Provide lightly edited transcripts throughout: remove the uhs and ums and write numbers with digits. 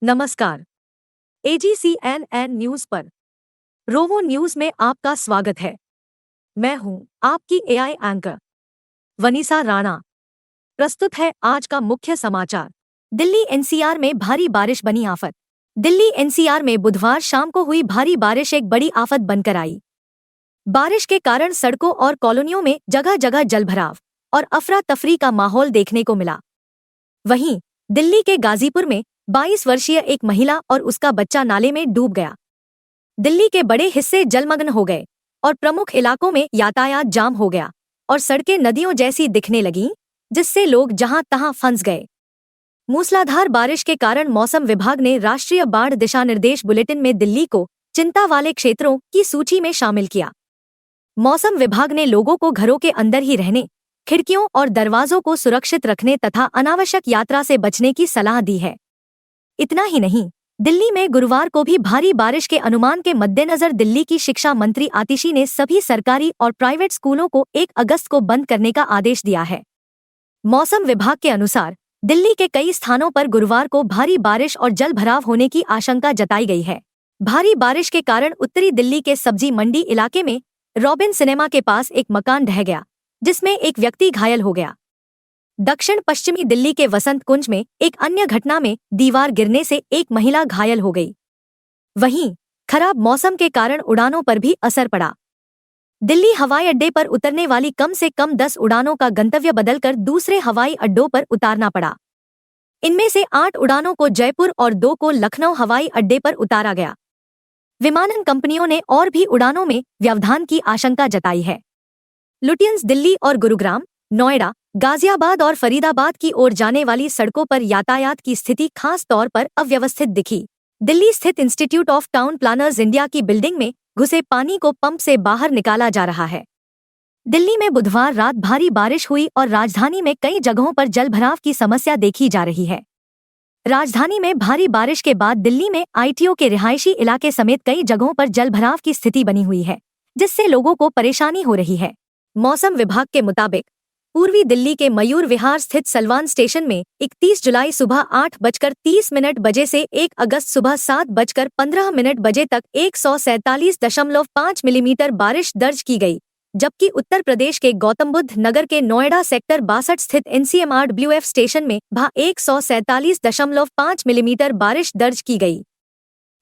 नमस्कार। AGCNN news पर रोवो news में आपका स्वागत है। मैं हूं आपकी AI एंकर वनीसा राणा। प्रस्तुत है आज का मुख्य समाचार। दिल्ली NCR में भारी बारिश बनी आफत। दिल्ली NCR में बुधवार शाम को हुई भारी बारिश एक बड़ी आफत बनकर आई। बारिश के कारण सड़कों और कॉलोनियों में जगह जगह जलभराव और अफरा तफरी का माहौल देखने को मिला। वहीं दिल्ली के गाजीपुर में 22 वर्षीय एक महिला और उसका बच्चा नाले में डूब गया। दिल्ली के बड़े हिस्से जलमग्न हो गए और प्रमुख इलाकों में यातायात जाम हो गया और सड़कें नदियों जैसी दिखने लगीं, जिससे लोग जहां तहां फंस गए। मूसलाधार बारिश के कारण मौसम विभाग ने राष्ट्रीय बाढ़ दिशानिर्देश बुलेटिन में दिल्ली को चिंता वाले क्षेत्रों की सूची में शामिल किया। मौसम विभाग ने लोगों को घरों के अंदर ही रहने, खिड़कियों और दरवाजों को सुरक्षित रखने तथा अनावश्यक यात्रा से बचने की सलाह दी है। इतना ही नहीं, दिल्ली में गुरुवार को भी भारी बारिश के अनुमान के मद्देनजर दिल्ली की शिक्षा मंत्री आतिशी ने सभी सरकारी और प्राइवेट स्कूलों को 1 अगस्त को बंद करने का आदेश दिया है। मौसम विभाग के अनुसार दिल्ली के कई स्थानों पर गुरुवार को भारी बारिश और जलभराव होने की आशंका जताई गई है। भारी बारिश के कारण उत्तरी दिल्ली के सब्जी मंडी इलाके में रॉबिन सिनेमा के पास एक मकान ढह गया, जिसमें एक व्यक्ति घायल हो गया। दक्षिण पश्चिमी दिल्ली के वसंत कुंज में एक अन्य घटना में दीवार गिरने से एक महिला घायल हो गई। वहीं खराब मौसम के कारण उड़ानों पर भी असर पड़ा। दिल्ली हवाई अड्डे पर उतरने वाली कम से कम 10 उड़ानों का गंतव्य बदलकर दूसरे हवाई अड्डों पर उतारना पड़ा। इनमें से 8 उड़ानों को जयपुर और 2 को लखनऊ हवाई अड्डे पर उतारा गया। विमानन कंपनियों ने और भी उड़ानों में व्यवधान की आशंका जताई है। लुटियंस दिल्ली और गुरुग्राम, नोएडा, गाजियाबाद और फरीदाबाद की ओर जाने वाली सड़कों पर यातायात की स्थिति खास तौर पर अव्यवस्थित दिखी। दिल्ली स्थित institute of town planners India की बिल्डिंग में घुसे पानी को पंप से बाहर निकाला जा रहा है। दिल्ली में बुधवार रात भारी बारिश हुई और राजधानी में कई जगहों पर जलभराव की समस्या देखी जा रही है। राजधानी में भारी बारिश के बाद दिल्ली में ITO के रिहायशी इलाके समेत कई जगहों पर जलभराव की स्थिति बनी हुई है, जिससे लोगों को परेशानी हो रही है। मौसम विभाग के मुताबिक पूर्वी दिल्ली के मयूर विहार स्थित सलवान स्टेशन में 31 जुलाई सुबह 8:30 बजे से 1 अगस्त सुबह 7:15 बजे तक 147.5 मिलीमीटर बारिश दर्ज की गई, जबकि उत्तर प्रदेश के गौतम बुद्ध नगर के नोएडा सेक्टर 62 स्थित NCMRWF स्टेशन में 147.5 मिलीमीटर बारिश दर्ज की गई।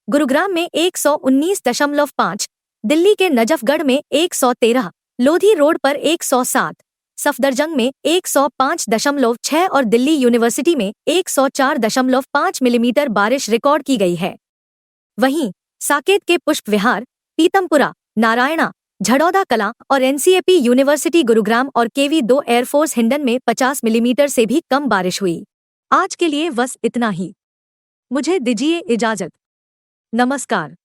गुरुग्राम में 119.5, दिल्ली के नजफगढ़ में 113, लोधी रोड पर 107, सफदरजंग में 105.6 और दिल्ली यूनिवर्सिटी में 104.5 मिलीमीटर बारिश रिकॉर्ड की गई है। वहीं साकेत के पुष्प विहार, पीतमपुरा, नारायणा, झड़ौदा कलां और NCAP यूनिवर्सिटी गुरुग्राम और KV2 एयरफोर्स हिंडन में 50 मिलीमीटर से भी कम बारिश हुई। आज के लिए बस इतना ही। मुझे दीजिए इजाजत। नमस्कार।